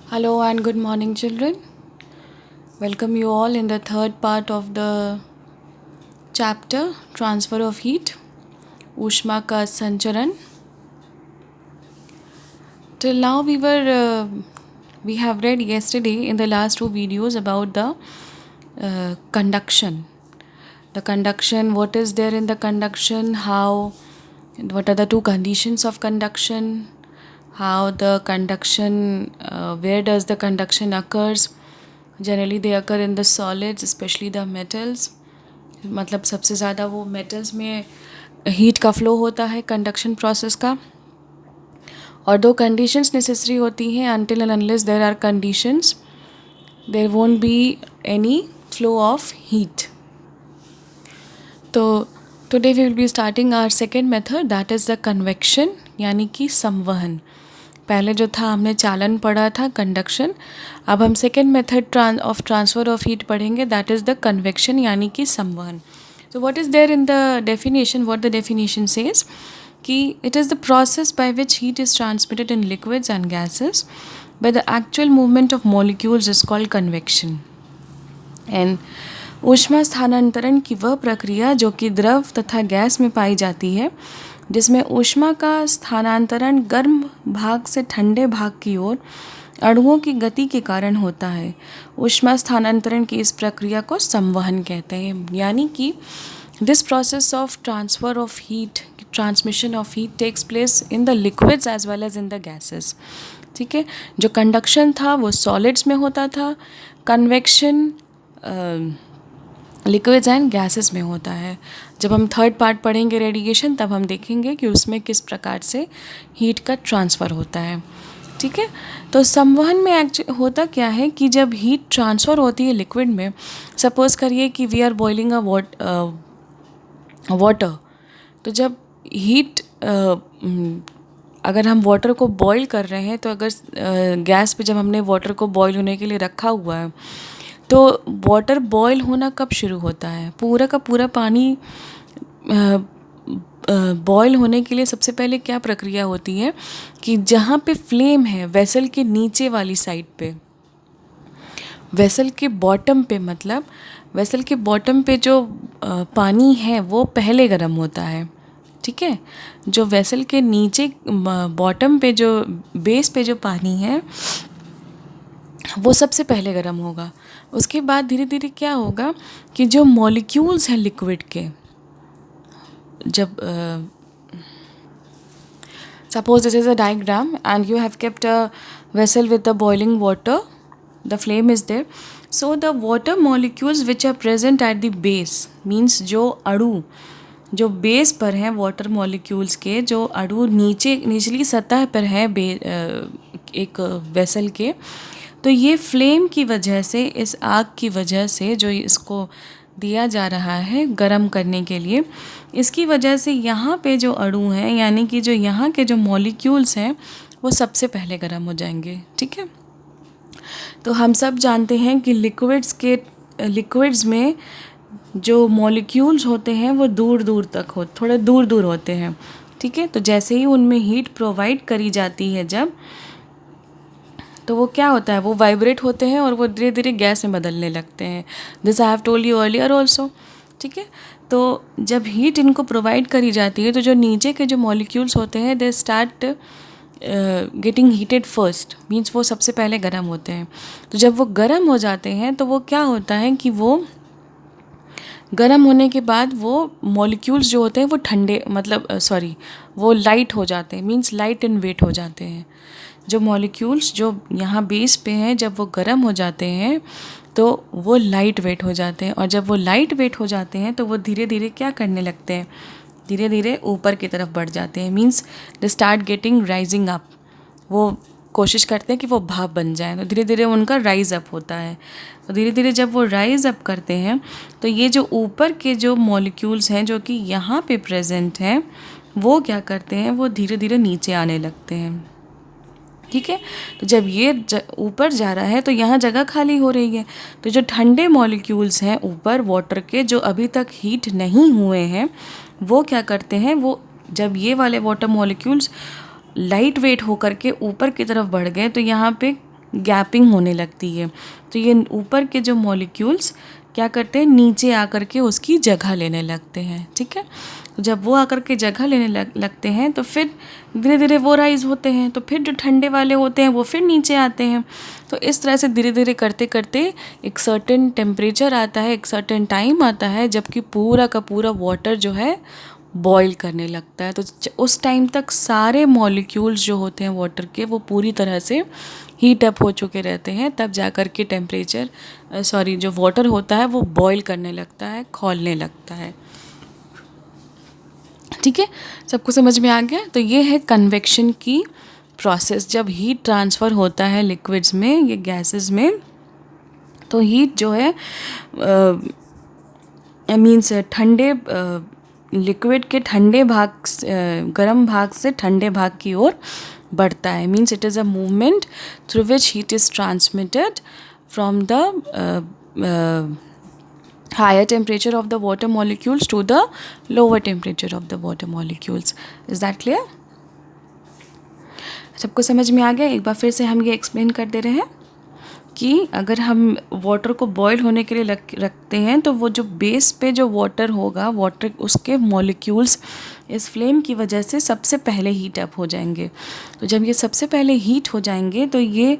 Hello and good morning, children. Welcome you all in the third part of the chapter Transfer of Heat, Ushma ka Sancharan. Till now, we have read yesterday in the last two videos about the conduction. The conduction, what is there in the conduction, what are the two conditions of conduction, how the conduction, where does the conduction occurs. Generally they occur in the solids, especially the metals. मतलब सबसे ज़्यादा वो metals में heat का flow होता है conduction process का. और दो कंडीशंस नेसेसरी होती हैं. Until and unless there are conditions there won't be any flow of heat. तो today we will be starting our second method, that is the convection यानी कि संवहन. पहले जो था हमने चालन पढ़ा था कंडक्शन. अब हम second method of transfer of heat पढ़ेंगे, दैट इज़ द कन्वेक्शन यानी कि संवहन. So what is there in the definition? What the definition says कि it is the process by which heat is transmitted in liquids and gases by the actual movement of molecules is called convection. And ऊष्मा स्थानांतरण की वह प्रक्रिया जो कि द्रव तथा गैस में पाई जाती है, जिसमें ऊष्मा का स्थानांतरण गर्म भाग से ठंडे भाग की ओर अणुओं की गति के कारण होता है. ऊष्मा स्थानांतरण की इस प्रक्रिया को संवहन कहते हैं. यानी कि this process of transfer of heat, transmission of heat takes place in the liquids as well as in the gases. ठीक है, जो कंडक्शन था वो सॉलिड्स में होता था, कन्वेक्शन लिक्विड्स एंड गैसेस में होता है. जब हम थर्ड पार्ट पढ़ेंगे रेडिएशन, तब हम देखेंगे कि उसमें किस प्रकार से हीट का ट्रांसफ़र होता है. ठीक है, तो संवहन में होता क्या है कि जब हीट ट्रांसफ़र होती है लिक्विड में, सपोज़ करिए कि we are boiling a water. तो जब हीट अगर हम वाटर को बॉईल कर रहे हैं, तो अगर गैस पे जब हमने वाटर को बॉईल होने के लिए रखा हुआ है, तो वाटर बॉईल होना कब शुरू होता है? पूरा का पूरा पानी बॉईल होने के लिए सबसे पहले क्या प्रक्रिया होती है कि जहाँ पे फ्लेम है वेसल के नीचे वाली साइड पे, वेसल के बॉटम पे, मतलब वेसल के बॉटम पे जो पानी है वो पहले गर्म होता है. ठीक है, जो वेसल के नीचे बॉटम पे जो बेस पे जो पानी है वो सबसे पहले गर्म होगा. उसके बाद धीरे धीरे क्या होगा कि जो मॉलिक्यूल्स हैं लिक्विड के, जब suppose this is a diagram and you have kept a vessel with the boiling water, the flame is there, so the water molecules which are present at the base means जो अणु जो base पर हैं water molecules के, जो अणु निचली सतह पर है एक वेसल के, तो ये फ्लेम की वजह से, इस आग की वजह से जो इसको दिया जा रहा है गरम करने के लिए, इसकी वजह से यहाँ पे जो अणु हैं यानी कि जो यहाँ के जो मॉलिक्यूल्स हैं वो सबसे पहले गर्म हो जाएंगे. ठीक है, तो हम सब जानते हैं कि लिक्विड्स में जो मॉलिक्यूल्स होते हैं वो थोड़े दूर दूर होते हैं. ठीक है, तो जैसे ही उनमें हीट प्रोवाइड करी जाती है जब, तो वो क्या होता है, वो वाइब्रेट होते हैं और वो धीरे धीरे गैस में बदलने लगते हैं. This I have told you earlier also. ठीक है, तो जब हीट इनको प्रोवाइड करी जाती है, तो जो नीचे के जो मॉलिक्यूल्स होते हैं they start getting heated first, means वो सबसे पहले गर्म होते हैं. तो जब वो गर्म हो जाते हैं तो वो क्या होता है कि वो गर्म होने के बाद वो मॉलिक्यूल्स जो होते हैं वो ठंडे, मतलब वो लाइट हो जाते हैं, मीन्स लाइट इन वेट हो जाते हैं. जो मॉलिक्यूल्स जो यहाँ बेस पे हैं, जब वो गर्म हो जाते हैं तो वो लाइट वेट हो जाते हैं. और जब वो लाइट वेट हो जाते हैं तो वो धीरे धीरे क्या करने लगते हैं, धीरे धीरे ऊपर की तरफ बढ़ जाते हैं. Means they start getting rising up. वो कोशिश करते हैं कि वो भाप बन जाए, तो धीरे धीरे उनका राइज़ अप होता है. तो धीरे धीरे जब वो राइज़ अप करते हैं, तो ये जो ऊपर के जो मॉलिक्यूल्स हैं जो कि यहाँ पे प्रेजेंट हैं, वो क्या करते हैं, वो धीरे धीरे नीचे आने लगते हैं. ठीक है, तो जब ये ऊपर जा रहा है तो यहाँ जगह खाली हो रही है. तो जो ठंडे मॉलिक्यूल्स हैं ऊपर वाटर के, जो अभी तक हीट नहीं हुए हैं, वो क्या करते हैं, वो जब ये वाले वाटर मॉलिक्यूल्स लाइट वेट होकर के ऊपर की तरफ बढ़ गए, तो यहाँ पे गैपिंग होने लगती है। तो ये ऊपर के जो मॉलिक्यूल्स क्या करते हैं, नीचे आकर के उसकी जगह लेने लगते हैं। ठीक है, तो जब वो आकर के जगह लेने लगते हैं तो फिर धीरे धीरे वो राइज होते हैं। तो फिर जो ठंडे वाले होते हैं वो फिर नीचे आते हैं। तो इस तरह से धीरे धीरे करते करते एक सर्टेन टेम्परेचर आता है, एक सर्टेन टाइम आता है जबकि पूरा का पूरा वाटर जो है बॉईल करने लगता है। तो उस टाइम तक सारे मॉलिक्यूल्स जो होते हैं वाटर के वो पूरी तरह से हीट अप हो चुके रहते हैं, तब जा कर के टेम्परेचर जो वाटर होता है वो बॉईल करने लगता है, खौलने लगता है। ठीक है, सबको समझ में आ गया। तो ये है कन्वेक्शन की प्रोसेस। जब हीट ट्रांसफ़र होता है लिक्विड्स में, ये गैसेस में, तो हीट जो है मीन्स ठंडे लिक्विड के ठंडे भाग गर्म भाग से ठंडे भाग की ओर बढ़ता है। Means it is a movement through which heat is transmitted from the higher temperature of the water molecules to the lower temperature of the water molecules. Is that clear? सबको समझ में आ गया? एक बार फिर से हम ये एक्सप्लेन कर दे रहे हैं कि अगर हम वाटर को बॉयल होने के लिए रखते हैं तो वो जो बेस पे जो वाटर होगा, वाटर उसके मॉलिक्यूल्स इस फ्लेम की वजह से सबसे पहले हीट अप हो जाएंगे। तो जब ये सबसे पहले हीट हो जाएंगे तो ये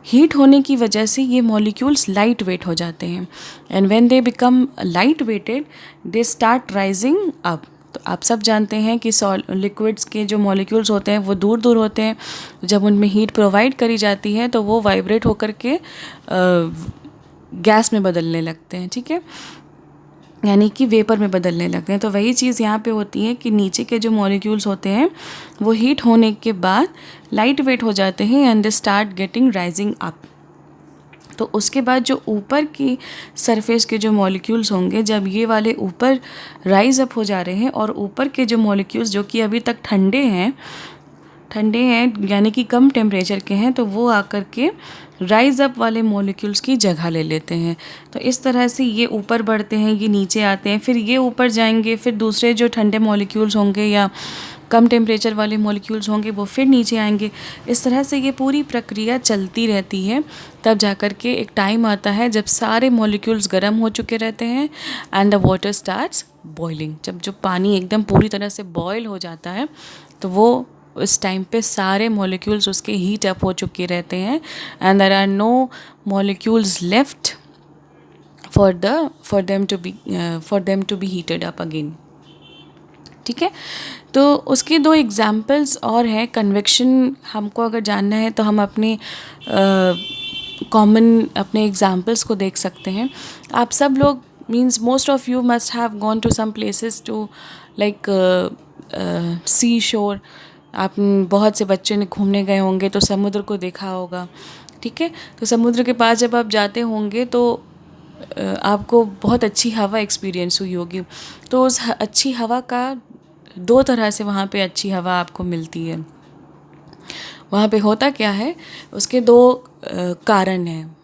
हीट होने की वजह से ये मॉलिक्यूल्स लाइट वेट हो जाते हैं। And when they become light weighted they start rising up. तो आप सब जानते हैं कि लिक्विड्स के जो मॉलिक्यूल्स होते हैं वो दूर दूर होते हैं। जब उनमें हीट प्रोवाइड करी जाती है तो वो वाइब्रेट होकर के गैस में बदलने लगते हैं। ठीक है, यानी कि वेपर में बदलने लगते हैं। तो वही चीज़ यहाँ पे होती है कि नीचे के जो मॉलिक्यूल्स होते हैं वो हीट होने के बाद लाइट वेट हो जाते हैं and they start getting rising up. तो उसके बाद जो ऊपर की सरफेस के जो मॉलिक्यूल्स होंगे, जब ये वाले ऊपर राइज अप हो जा रहे हैं और ऊपर के जो मॉलिक्यूल्स जो कि अभी तक ठंडे हैं यानी कि कम टेम्परेचर के हैं, तो वो आकर के राइज अप वाले मॉलिक्यूल्स की जगह ले लेते हैं। तो इस तरह से ये ऊपर बढ़ते हैं, ये नीचे आते हैं, फिर ये ऊपर जाएंगे, फिर दूसरे जो ठंडे मॉलिक्यूल्स होंगे या कम टेम्परेचर वाले मॉलिक्यूल्स होंगे वो फिर नीचे आएंगे। इस तरह से ये पूरी प्रक्रिया चलती रहती है। तब जा कर के एक टाइम आता है जब सारे मॉलिक्यूल्स गर्म हो चुके रहते हैं and the water starts boiling. जब जो पानी एकदम पूरी तरह से बॉयल हो जाता है तो वो उस टाइम पे सारे मॉलिक्यूल्स उसके हीट अप हो चुके रहते हैं and there are no molecules left for them to be heated up again. ठीक है, तो उसके दो एग्जाम्पल्स और हैं। कन्वेक्शन हमको अगर जानना है तो हम अपने कॉमन अपने एग्जाम्पल्स को देख सकते हैं। आप सब लोग means most of you must have gone to some places to like sea shore. आप बहुत से बच्चे ने घूमने गए होंगे तो समुद्र को देखा होगा। ठीक है, तो समुद्र के पास जब आप जाते होंगे तो आपको बहुत अच्छी हवा एक्सपीरियंस हुई होगी। तो उस अच्छी हवा का दो तरह से वहाँ पे अच्छी हवा आपको मिलती है। वहाँ पे होता क्या है, उसके दो कारण हैं,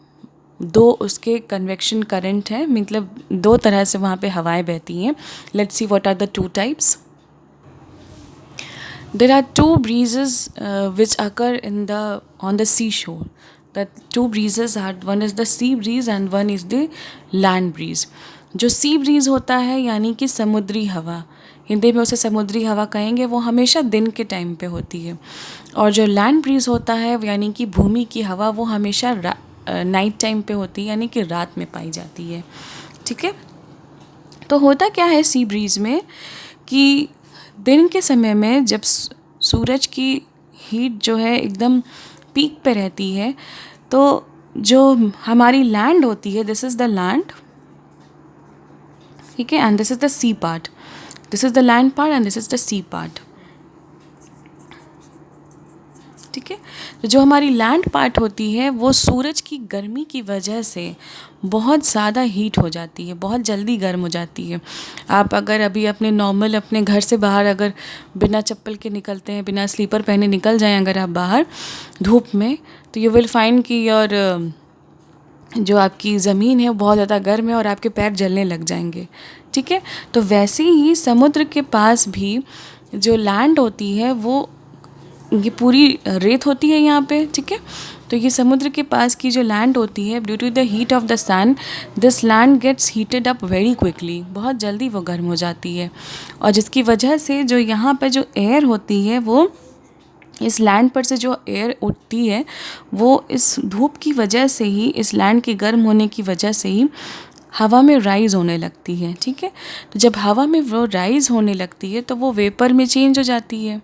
दो उसके कन्वेक्शन करंट हैं, मतलब दो तरह से वहाँ पे हवाएं बहती हैं। Let's see what are the two types. There are two breezes which occur on the seashore. The two breezes are, one is the sea breeze and one is the land breeze. जो sea breeze होता है यानी कि समुद्री हवा, हिंदी में उसे समुद्री हवा कहेंगे, वो हमेशा दिन के टाइम पे होती है। और जो लैंड ब्रीज होता है यानी कि भूमि की हवा, वो हमेशा नाइट टाइम पे होती है, यानी कि रात में पाई जाती है। ठीक है, तो होता क्या है सी ब्रीज में कि दिन के समय में जब सूरज की हीट जो है एकदम पीक पे रहती है, तो जो हमारी लैंड होती है, दिस इज़ द लैंड, ठीक है, and this is the sea part, this is the land part and this is the sea part. ठीक है, तो जो हमारी लैंड पार्ट होती है वो सूरज की गर्मी की वजह से बहुत ज़्यादा हीट हो जाती है, बहुत जल्दी गर्म हो जाती है। आप अगर अभी अपने नॉर्मल अपने घर से बाहर अगर बिना चप्पल के निकलते हैं, बिना स्लीपर पहने निकल जाएं अगर आप बाहर धूप में, तो यू विल फाइंड कि और जो आपकी ज़मीन है वो बहुत ज़्यादा गर्म है और आपके पैर जलने लग जाएंगे। ठीक है, तो वैसे ही समुद्र के पास भी जो लैंड होती है वो ये पूरी रेत होती है यहाँ पे, ठीक है। तो ये समुद्र के पास की जो लैंड होती है, due to the heat of the sun this land gets heated up very quickly, बहुत जल्दी वो गर्म हो जाती है। और जिसकी वजह से जो यहाँ पर जो एयर होती है वो इस लैंड पर से जो एयर उठती है वो इस धूप की वजह से ही, इस लैंड के गर्म होने की वजह से ही हवा में राइज़ होने लगती है, ठीक है। तो जब हवा में वो राइज़ होने लगती है तो वो वेपर में चेंज हो जाती है,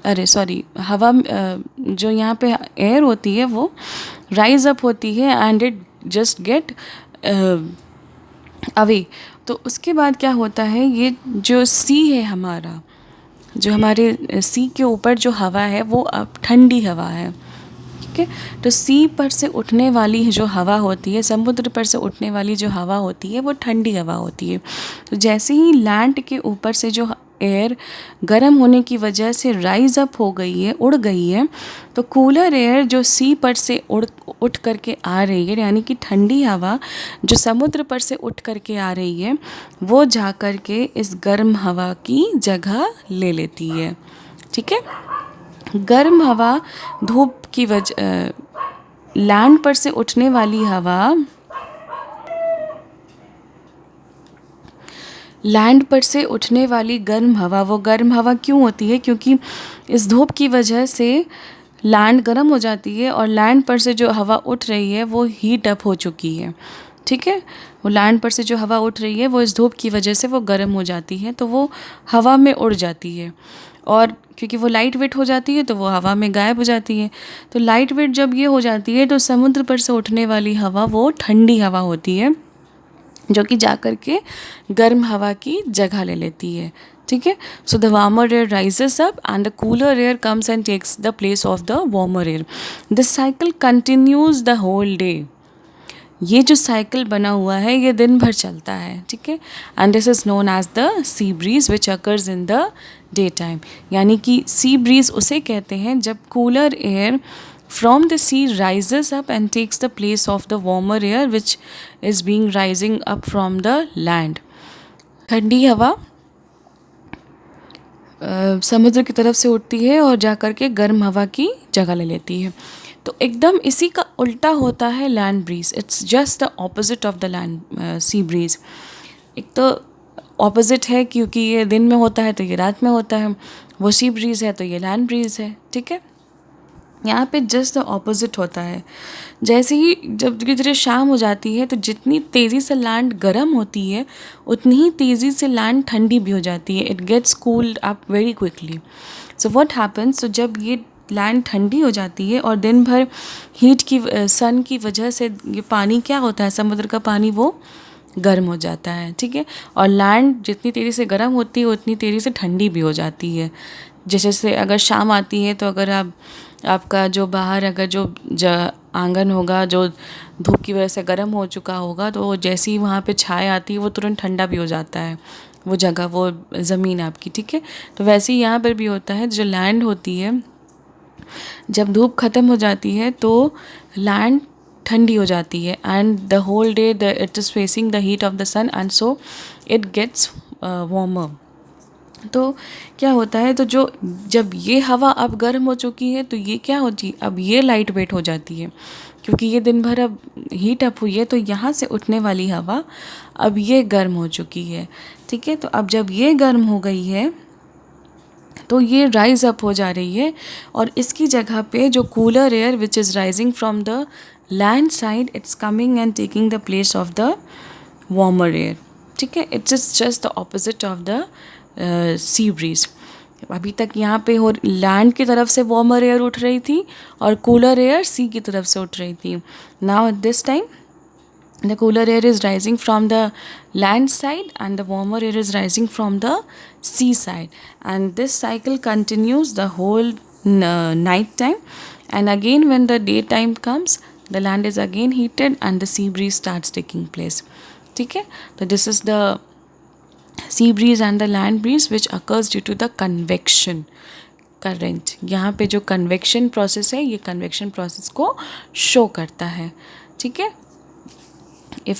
अरे सॉरी, जो यहाँ पे एयर होती है वो राइज अप होती है and it just get away. तो उसके बाद क्या होता है, ये जो सी है हमारा, जो हमारे सी के ऊपर जो हवा है वो अब ठंडी हवा है, ठीक है। तो सी पर से उठने वाली जो हवा होती है, समुद्र पर से उठने वाली जो हवा होती है वो ठंडी हवा होती है। तो जैसे ही लैंड के ऊपर से जो एयर गर्म होने की वजह से राइज अप हो गई है, उड़ गई है, तो कूलर एयर जो सी पर से उठ करके आ रही है, यानी कि ठंडी हवा जो समुद्र पर से उठ करके आ रही है, वो जा कर के इस गर्म हवा की जगह ले लेती है, ठीक है। गर्म हवा धूप की वजह, लैंड पर से उठने वाली हवा, लैंड पर से उठने वाली गर्म हवा, वो गर्म हवा क्यों होती है, क्योंकि इस धूप की वजह से लैंड गर्म हो जाती है और लैंड पर से जो हवा उठ रही है वो हीट अप हो चुकी है, ठीक है। वो लैंड पर से जो हवा उठ रही है वो इस धूप की वजह से वो गर्म हो जाती है, तो वो हवा में उड़ जाती है। और क्योंकि वो लाइट वेट हो जाती है तो वो हवा में गायब हो जाती है। तो लाइट वेट जब ये हो जाती है तो समुद्र पर से उठने वाली हवा वो ठंडी हवा होती है, जो कि जा कर के गर्म हवा की जगह ले लेती है, ठीक है। So the warmer air rises up and the cooler air comes and takes the place of the warmer air. This cycle continues the whole day. ये जो साइकिल बना हुआ है ये दिन भर चलता है, ठीक है। And this is known as the sea breeze which occurs in the day time. यानी कि सी ब्रीज उसे कहते हैं जब cooler air from the sea rises up and takes the place of the warmer air which is being rising up from the land. ठंडी हवा समुद्र की तरफ से उठती है और जा कर के गर्म हवा की जगह ले लेती है। तो एकदम इसी का उल्टा होता है land breeze. It's just the opposite of the land sea breeze. एक तो ऑपोजिट है क्योंकि ये दिन में होता है तो ये रात में होता है, वो सी ब्रीज है तो ये लैंड ब्रीज है, ठीक है। यहाँ पे जस्ट द ऑपोजिट होता है। जैसे ही जब धीरे धीरे शाम हो जाती है तो जितनी तेज़ी से लैंड गर्म होती है उतनी ही तेज़ी से लैंड ठंडी भी हो जाती है। It gets cooled up very quickly. So what happens, so जब ये लैंड ठंडी हो जाती है और दिन भर हीट की सन की वजह से ये पानी क्या होता है, समुद्र का पानी वो गर्म हो जाता है, ठीक है। और लैंड जितनी तेज़ी से गर्म होती है उतनी तेज़ी से ठंडी भी हो जाती है। जैसे अगर शाम आती है तो अगर आपका जो बाहर अगर जो आंगन होगा जो धूप की वजह से गर्म हो चुका होगा तो जैसे ही वहाँ पे छाया आती है वो तुरंत ठंडा भी हो जाता है, वो जगह, वो ज़मीन आपकी, ठीक है। तो वैसे ही यहाँ पर भी होता है, जो लैंड होती है जब धूप ख़त्म हो जाती है तो लैंड ठंडी हो जाती है and the whole day it is facing the heat of the sun and so it gets warmer. तो क्या होता है, तो जो जब ये हवा अब गर्म हो चुकी है तो ये क्या होती है, अब ये लाइट वेट हो जाती है क्योंकि ये दिन भर अब हीट अप हुई है तो यहाँ से उठने वाली हवा अब ये गर्म हो चुकी है, ठीक है। तो अब जब ये गर्म हो गई है तो ये राइज अप हो जा रही है और इसकी जगह पे जो cooler air which is rising from the land side it's coming and taking the place of the warmer air, ठीक है। It's is just the opposite of the sea bridge. अभी तक यहाँ पे हो लैंड की तरफ से वार्मर एयर उठ रही थी और कूलर एयर सी की तरफ से उठ रही थी। Now at this time the cooler air is rising from the land side and the warmer air is rising from the sea side, and this cycle continues the whole night time, and again when the daytime comes the land is again heated and the sea breeze starts taking place, ठीक है। तो this is the sea breeze and the land breeze which occurs due to the convection current। यहाँ पे जो convection process है ये convection process को show करता है, ठीक है। If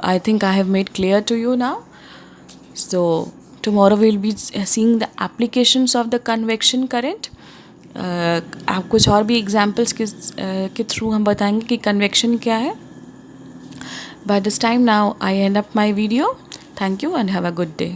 I think I have made clear to you now. So tomorrow we'll be seeing the applications of the convection current आप कुछ और भी एग्जाम्पल्स के थ्रू हम बताएंगे कि कन्वेक्शन क्या है. By this time now I end up my video. Thank you and have a good day.